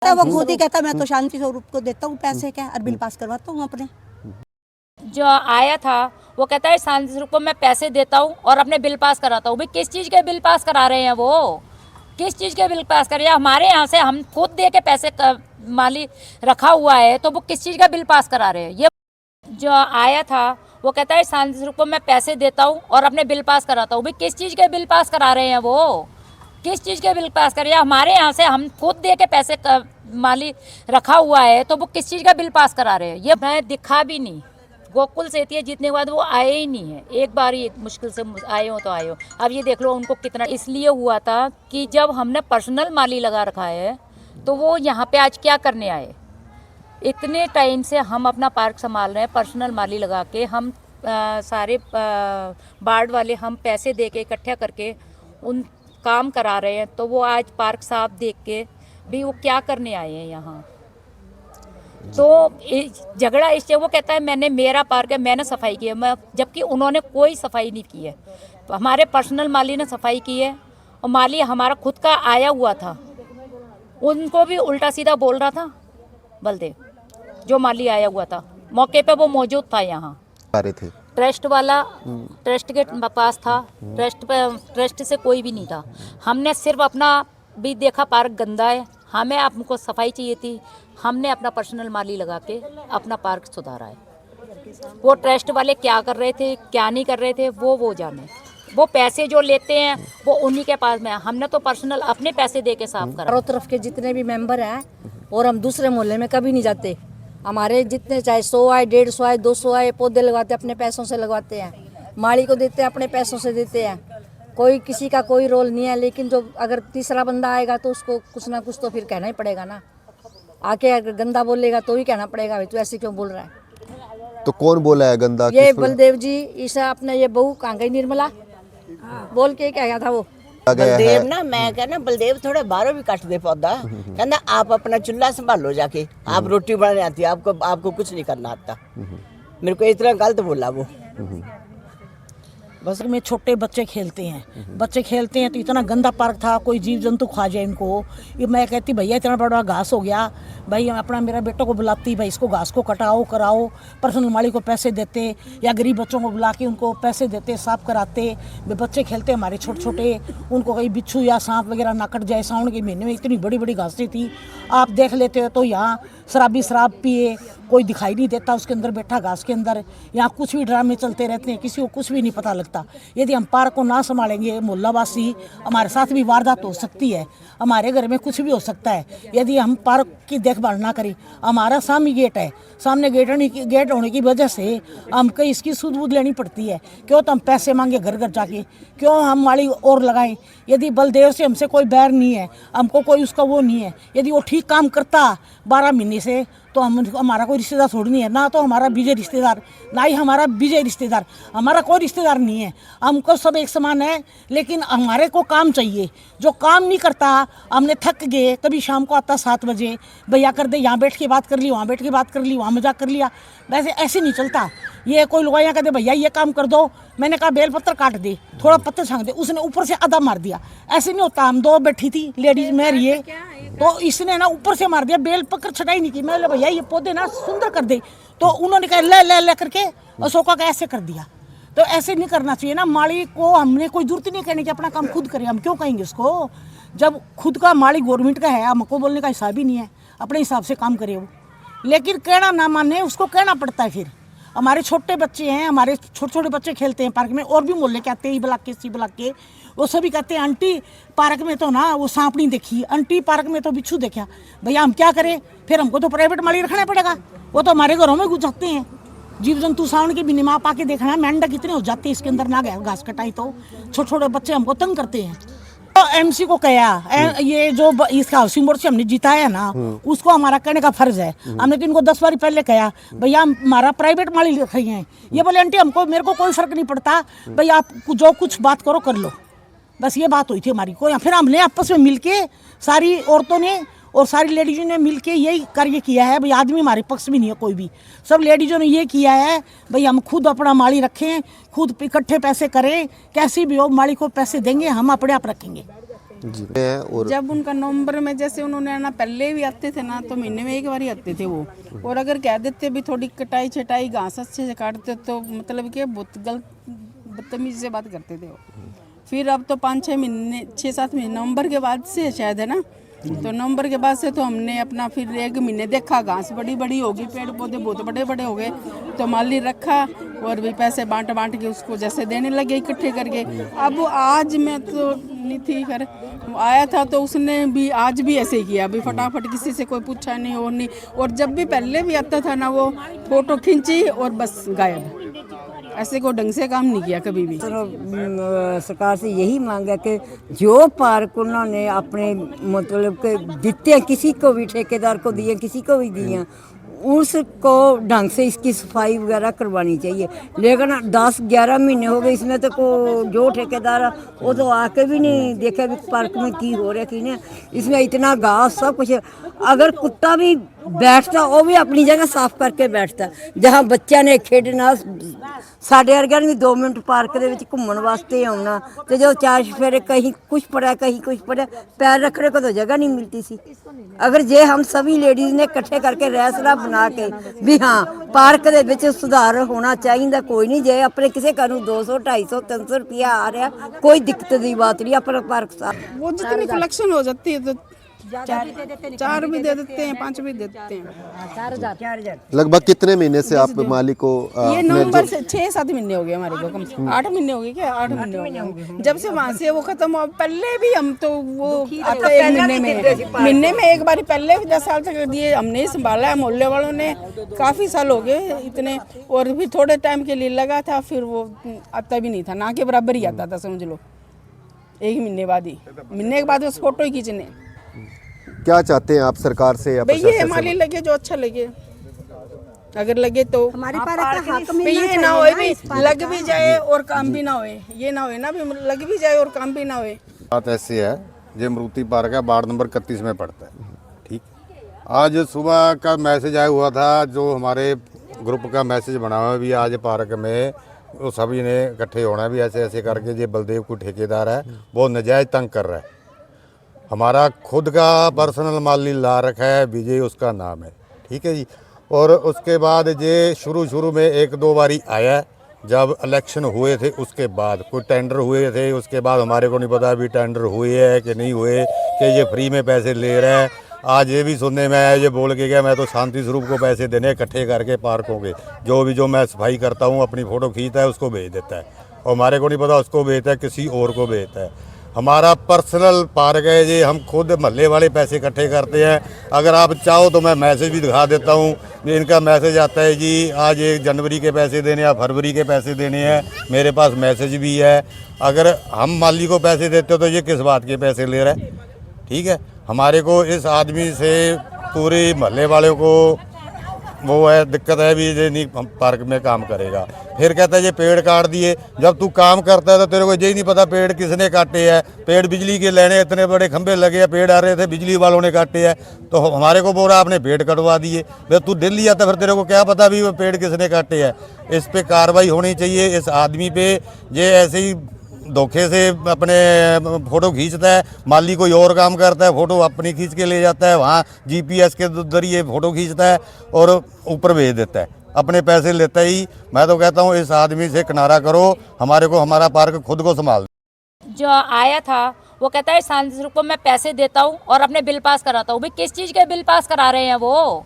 वो खुद ही कहता मैं तो शांति स्वरूप को देता हूँ पैसे क्या और बिल पास करवाता हूँ अपने। जो आया था वो कहता है शांति स्वरूप को मैं पैसे देता हूँ और अपने बिल पास कराता हूँ। भाई किस चीज़ के बिल पास करा रहे हैं वो? किस चीज़ के बिल पास कर रहे हैं? हमारे यहाँ से हम खुद दे के पैसे माली रखा हुआ है तो वो किस चीज़ का बिल पास करा रहे हैं? ये जो आया था वो कहता है शांति स्वरूप को मैं पैसे देता हूँ और अपने बिल पास कराता हूँ। भाई किस चीज़ के बिल पास करा रहे हैं वो? किस चीज़ के बिल पास कर रहे हैं? हमारे यहाँ से हम खुद दे के पैसे माली रखा हुआ है तो वो किस चीज़ का बिल पास करा रहे हैं? ये मैं दिखा भी नहीं। गोकुल सेतिया जीतने के बाद वो आए ही नहीं है। एक बार ही मुश्किल से आए हो तो आए हो। अब ये देख लो उनको कितना इसलिए हुआ था कि जब हमने पर्सनल माली लगा रखा है तो वो यहाँ पे आज क्या करने आए? इतने टाइम से हम अपना पार्क संभाल रहे हैं पर्सनल माली लगा के। हम सारे वार्ड वाले हम पैसे दे के इकट्ठा करके उन काम करा रहे हैं तो वो आज पार्क साफ देख के भी वो क्या करने आए हैं यहाँ? तो झगड़ा इससे वो कहता है मैंने मेरा पार्क है मैंने सफाई की है, मैं जबकि उन्होंने कोई सफाई नहीं की है। तो हमारे पर्सनल माली ने सफाई की है और माली हमारा खुद का आया हुआ था, उनको भी उल्टा सीधा बोल रहा था बलदेव। जो माली आया हुआ था मौके पे वो मौजूद था यहाँ। थे ट्रस्ट वाला ट्रस्ट के पास था, ट्रस्ट से कोई भी नहीं था। हमने सिर्फ अपना भी देखा पार्क गंदा है, हमें आपको सफाई चाहिए थी, हमने अपना पर्सनल माली लगा के अपना पार्क सुधारा है। वो ट्रस्ट वाले क्या कर रहे थे क्या नहीं कर रहे थे वो जाने। वो पैसे जो लेते हैं वो उन्हीं के पास में है। हमने तो पर्सनल अपने पैसे दे के साफ करा। चारों तरफ के जितने भी मेंबर हैं और हम दूसरे मोहल्ले में कभी नहीं जाते। हमारे जितने चाहे 100 आए 150 आए 200 आए पौधे लगवाते अपने पैसों से लगवाते हैं, माली को देते हैं अपने पैसों से देते हैं। कोई किसी का कोई रोल नहीं है। लेकिन जो अगर तीसरा बंदा आएगा तो उसको कुछ ना कुछ तो फिर कहना ही पड़ेगा ना। आके अगर गंदा बोलेगा तो ही कहना पड़ेगा भाई तू ऐसे क्यों बोल रहा है। तो कौन बोला है गंदा? ये बलदेव जी ईसा अपने ये बहू कहाँ गई निर्मला बोल के क्या था वो बलदेव ना मैं कहना बलदेव थोड़ा बाहरों भी काट दे पौधा। कहना आप अपना चूल्हा संभालो जाके, आप रोटी बनाने आती है आपको कुछ नहीं करना आता। मेरे को इतना गलत बोला वो। बस में छोटे बच्चे खेलते हैं तो इतना गंदा पार्क था, कोई जीव जंतु खा जाए इनको। ये मैं कहती भैया इतना बड़ा घास हो गया, भाई अपना मेरा बेटों को बुलाती भाई इसको घास को कटाओ कराओ, पर्सनल माली को पैसे देते या गरीब बच्चों को बुला के उनको पैसे देते साफ कराते। वे बच्चे खेलते हमारे छोटे छोटे, उनको कहीं बिच्छू या सांप वगैरह ना कट जाए। सावन के महीने में इतनी बड़ी बड़ी घासें थी, आप देख लेते हो तो यहाँ शराब पिए कोई दिखाई नहीं देता उसके अंदर बैठा घास के अंदर। यहाँ कुछ भी ड्रामे चलते रहते हैं, किसी को कुछ भी नहीं पता लगता। यदि हम पार्क को ना संभालेंगे मोहल्लावासी, हमारे साथ भी वारदात हो सकती है, हमारे घर में कुछ भी हो सकता है यदि हम पार्क की देखभाल ना करें। हमारा सामने गेट है, सामने गेट होने की वजह से हमको इसकी सूद बूद लेनी पड़ती है। क्यों तो हम पैसे मांगे घर घर जाके, क्यों हम माली और लगाएं। यदि बलदेव से हमसे कोई बैर नहीं है, हमको कोई उसका वो नहीं है, यदि वो ठीक काम करता 12 महीने से तो हमारा कोई रिश्तेदार थोड़ी नहीं है। ना तो हमारा विजय रिश्तेदार, ना ही हमारा विजय रिश्तेदार, हमारा कोई रिश्तेदार नहीं है। हमको सब एक समान है, लेकिन हमारे को काम चाहिए। जो काम नहीं करता हमने थक गए, कभी शाम को आता 7 बजे भैया कर दे, यहाँ बैठ के बात कर ली, वहाँ बैठ के बात कर ली, वहाँ मजाक कर लिया। वैसे ऐसे नहीं चलता। ये कोई लुगाइयाँ कहते भैया ये काम कर दो, मैंने कहा बेल पत्थर काट दे, थोड़ा पत्थर छांक दे, उसने ऊपर से आधा मार दिया। ऐसे नहीं होता। हम 2 बैठी थी लेडीज में रही तो इसने ना ऊपर से मार दिया, बेल पकड़ छटाई नहीं की। मैं भैया ये पौधे ना सुंदर कर दे, तो उन्होंने कहा ले करके अशोका का ऐसे कर दिया। तो ऐसे नहीं करना चाहिए ना। माली को हमने कोई जरूरत नहीं कहने की अपना काम खुद करे। हम क्यों कहेंगे उसको, जब खुद का माली गवर्नमेंट का है, हमको बोलने का हिसाब ही नहीं है। अपने हिसाब से काम करे वो, लेकिन कहना ना माने उसको कहना पड़ता है। फिर हमारे छोटे बच्चे हैं, हमारे छोटे छोटे बच्चे खेलते हैं पार्क में, और भी मोहल्ले के आते हैं, ई ब्लॉक के सी ब्लॉक के, वो सभी कहते हैं आंटी पार्क में तो ना वो सांप नहीं देखी, आंटी पार्क में तो बिच्छू देखा। भैया हम क्या करें फिर, हमको तो प्राइवेट माली रखना पड़ेगा। वो तो हमारे घरों में घुस जाते हैं जीव जंतु। सावन के बिना आप आके देखना मेंढक कितने हो जाते हैं इसके अंदर ना गया घास कटाई तो। छोटे छोटे बच्चे हमको तंग करते हैं। तो एमसी को कहा ये जो इसका हाउसिंग बोर्ड से हमने जिताया ना, उसको हमारा कहने का फर्ज है। हमने तो इनको 10 बार पहले कहा भैया हमारा प्राइवेट माली रखी है। ये बोले आंटी मेरे को कोई फर्क नहीं पड़ता, भैया आप जो कुछ बात करो कर लो। बस ये बात हुई थी हमारी को। फिर हमने आपस में मिलके सारी औरतों ने और सारी लेडीजों ने मिलके यही कार्य किया है। भाई आदमी हमारे पक्ष में नहीं है कोई भी, सब लेडीजों ने ये किया है भाई हम खुद अपना माली रखें, खुद इकट्ठे पैसे करें, कैसी भी हो माली को पैसे देंगे, हम अपने आप रखेंगे। जी है। और जब उनका नवंबर में जैसे उन्होंने ना पहले भी आते थे ना, तो महीने में एक बार ही आते थे वो। और अगर कह देते भी थोड़ी कटाई छटाई घास अच्छे से काटते, तो मतलब कि बहुत गलत बदतमीजी से बात करते थे वो। फिर अब तो 5-6 महीने 6-7 महीने नवंबर के बाद से शायद है ना, तो नवंबर के बाद से तो हमने अपना फिर 1 महीने देखा, घास बड़ी बड़ी होगी, पेड़ पौधे बहुत बड़े बड़े हो गए, तो माली रखा और भी पैसे बांट बांट के उसको जैसे देने लगे इकट्ठे करके। अब आज मैं तो नहीं थी घर, आया था तो उसने भी आज भी ऐसे ही किया, अभी फटाफट किसी से कोई पूछा नहीं और नहीं। और जब भी पहले भी आता था ना, वो फोटो खींची और बस गायब, ऐसे को ढंग से काम नहीं किया कभी भी। सरकार से यही मांग है कि जो पार्क उन्होंने अपने मतलब के दिते हैं, किसी को भी ठेकेदार को दिए, किसी को भी दिए, उसको ढंग से इसकी सफाई वगैरह करवानी चाहिए। लेकिन 10-11 महीने हो गए इसमें, तो को जो ठेकेदार है वो तो आके भी नहीं देखे भी पार्क में की हो रहा कि नहीं। इसमें इतना घास सब कुछ, अगर कुत्ता भी बैठता वो भी अपनी जगह साफ करके बैठता। जहाँ बच्चा ने खेडना, साढ़े वर्गਿਆਂ भी 2 मिनट पार्क ਦੇ ਵਿੱਚ ਘੁੰਮਣ वास्ते आना, तो जो 4 चफेरे कहीं कुछ पड़ा कहीं कुछ पड़ा, पैर रखने को तो जगह नहीं मिलती सी। अगर जे हम सभी लेडीज़ ने इकट्ठे करके रैसला बना के भी हाँ पार्क ਦੇ ਵਿੱਚ सुधार होना चाहिए, कोई नहीं जे अपने किसी का 200, 250, 300 रुपया आ रहा, कोई दिक्कत की बात नहीं, अपना पार्क साफ। वो जितनी कलेक्शन हो जाती है तो 4 भी दे देते हैं, 5 भी दे देते हैं। 4000 लगभग कितने महीने से आप माली को ये नवंबर से 6-7 महीने हो गए हमारे को, कम से कम 8 महीने हो गए क्या, 8 महीने हो गए जब से वहाँ से वो खत्म हुआ। पहले भी हम तो वो आता है महीने में एक बार, पहले भी 10 साल तक ये हमने ही संभाला है, मोहल्ले वालों ने काफ़ी साल हो गए इतने। और फिर थोड़े टाइम के लिए लगा था, फिर वो आता भी नहीं था, ना के बराबर ही आता था समझ लो, 1 महीने बाद ही, महीने के बाद उस फोटो ही खींचने। क्या चाहते हैं आप सरकार से या भाई ये प्रशासन हमारे से? लगे जो अच्छा लगे, अगर लगे तो हमारी पार्क का हक भी मिलना ये ना चाहिए होए भी लग भी जाए और काम भी ना होए, ये ना होए ना भी लग भी जाए और काम भी ना होए। बात ऐसी है, ये अमरूती पार्क है, वार्ड नंबर 31 में पड़ता है। ठीक, आज सुबह का मैसेज आया हुआ था, जो हमारे ग्रुप का मैसेज बना हुआ है भी आज पार्क में वो सभी ने इकट्ठे होना है, भी ऐसे ऐसे करके ये बलदेव को ठेकेदार है वो नजायज़ तंग कर रहा है। हमारा खुद का पर्सनल माली ला रखा है, विजय उसका नाम है, ठीक है जी। और उसके बाद ये शुरू में 1-2 बारी आया, जब इलेक्शन हुए थे उसके बाद कोई टेंडर हुए थे, उसके बाद हमारे को नहीं पता भी टेंडर हुए है कि नहीं हुए, कि ये फ्री में पैसे ले रहे हैं। आज ये भी सुनने में आया, ये बोल के गया मैं तो शांति स्वरूप को पैसे देने इकट्ठे करके पार्कों के, जो मैं सफाई करता हूँ अपनी फ़ोटो खींचता है उसको भेज देता है, और हमारे को नहीं पता उसको भेजता है किसी और को भेजता है। हमारा पर्सनल पार्क है ये, हम खुद महल्ले वाले पैसे इकट्ठे करते हैं। अगर आप चाहो तो मैं मैसेज भी दिखा देता हूँ, इनका मैसेज आता है जी आज 1 जनवरी के पैसे देने या फरवरी के पैसे देने हैं, मेरे पास मैसेज भी है। अगर हम माली को पैसे देते हो तो ये किस बात के पैसे ले रहा है, ठीक है। हमारे को इस आदमी से पूरे महल्ले वाले को वो है दिक्कत है भी ये नहीं पार्क में काम करेगा। फिर कहता है ये पेड़ काट दिए, जब तू काम करता है तो तेरे को यही नहीं पता पेड़ किसने काटे हैं। पेड़ बिजली के लेने इतने बड़े खंभे लगे हैं, पेड़ आ रहे थे बिजली वालों ने काटे हैं, तो हमारे को बोल रहा आपने पेड़ कटवा दिए। भाई तू दिल्ली आता फिर तेरे को क्या पता भी वो पेड़ किसने काटे हैं। इस पे कार्रवाई होनी चाहिए इस आदमी पे, ये ऐसे ही धोखे से अपने फ़ोटो खींचता है, माली कोई और काम करता है, फ़ोटो अपनी खींच के ले जाता है, वहाँ जीपीएस के जरिए फ़ोटो खींचता है और ऊपर भेज देता है, अपने पैसे लेता ही। मैं तो कहता हूँ इस आदमी से किनारा करो, हमारे को हमारा पार्क खुद को संभाल। जो आया था वो कहता है शांति स्वरूप को मैं पैसे देता हूँ और अपने बिल पास कराता हूँ। भाई किस चीज़ के बिल पास करा रहे हैं वो,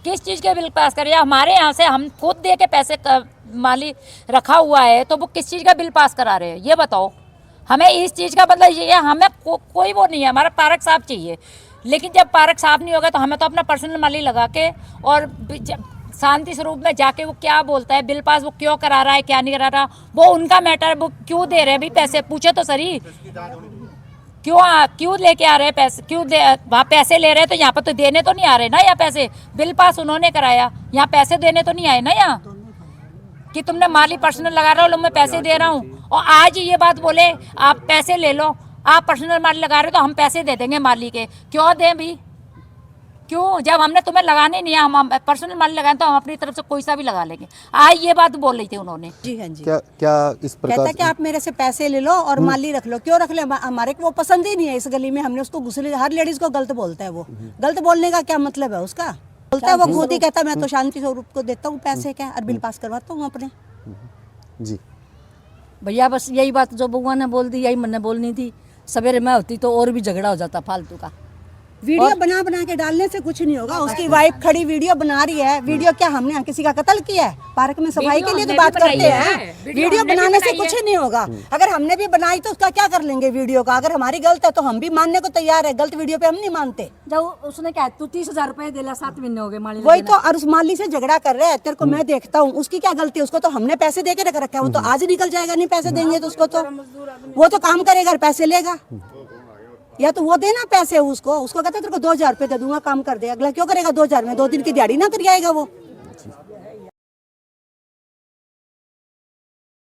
किस चीज़ के बिल पास कर रहे हैं? हमारे यहाँ से हम खुद दे के पैसे माली रखा हुआ है, तो वो किस चीज़ का बिल पास करा रहे हैं ये बताओ। हमें इस चीज़ का मतलब ये है, हमें कोई वो नहीं है, हमारा पार्क साफ चाहिए। लेकिन जब पार्क साफ नहीं होगा तो हमें तो अपना पर्सनल माली लगा के और शांति स्वरूप में जाके वो क्या बोलता है बिल पास, वो क्यों करा रहा है क्या नहीं करा रहा, वो उनका मैटर है। वो क्यों दे रहे हैं भी पैसे, पूछे तो सही, क्यों लेके आ रहे हैं पैसे, क्यों वहाँ पैसे ले रहे हैं? तो यहाँ पर तो देने तो नहीं आ रहे ना, यहाँ पैसे बिल पास उन्होंने कराया, यहाँ पैसे देने तो नहीं आए ना यहाँ कि तुमने माली पर्सनल लगा रहे हो, मैं पैसे दे रहा हूँ। और आज ये बात बोले आप पैसे ले लो, आप पर्सनल माली लगा रहे हो तो हम पैसे दे देंगे माली के। क्यों दें भी, क्यों? जब हमने तुम्हें लगाने नहीं है, हम पर्सनल माली लगाए तो हम अपनी तरफ से कोई सा भी लगा लेंगे। आज ये बात बोल रही थी उन्होंने। जी हाँ जी। क्या क्या इस कहता प्रकार है कि आप मेरे से पैसे ले लो और माली रख लो। क्यों रख ले? हमारे को वो पसंद ही नहीं है इस गली में। हमने उसको घुसले, हर लेडीज को गलत बोलता है वो। गलत बोलने का क्या मतलब है उसका? बोलता है वो खुद ही कहता है मैं तो शांति स्वरूप को देता हूँ पैसे क्या और बिल पास करवाता हूँ अपने। जी भैया बस यही बात जो बुआ ने बोल दी यही मैंने बोलनी थी। सवेरे मैं होती तो और भी झगड़ा हो जाता फालतू का। वीडियो बना बना के डालने से कुछ नहीं होगा। उसकी वाइफ खड़ी वीडियो बना रही है। वीडियो क्या हमने यहाँ किसी का कत्ल किया है? पार्क में सफाई के लिए तो बात करते हैं। वीडियो बनाने से कुछ नहीं होगा। अगर हमने भी बनाई तो उसका क्या कर लेंगे वीडियो का? अगर हमारी गलत है तो हम भी मानने को तैयार है। गलत वीडियो पे हम नहीं मानते। जब उसने क्या तू 30,000 रुपए दे ला, 7 महीने हो गए माली वही तो। और उस माली से झगड़ा कर रहे हैं। तेरे को मैं देखता हूँ, उसकी क्या गलती है? उसको तो हमने पैसे दे के रख रखा है। वो तो आज निकल जाएगा। नहीं पैसे देंगे तो उसको तो वो तो काम करेगा और पैसे लेगा। या तो वो देना पैसे उसको। उसको कहता है तेरे को 2,000 रुपए दे दूंगा, काम कर दे। अगला क्यों करेगा 2,000 में? 2 दिन की दिहाड़ी ना कर आएगा वो।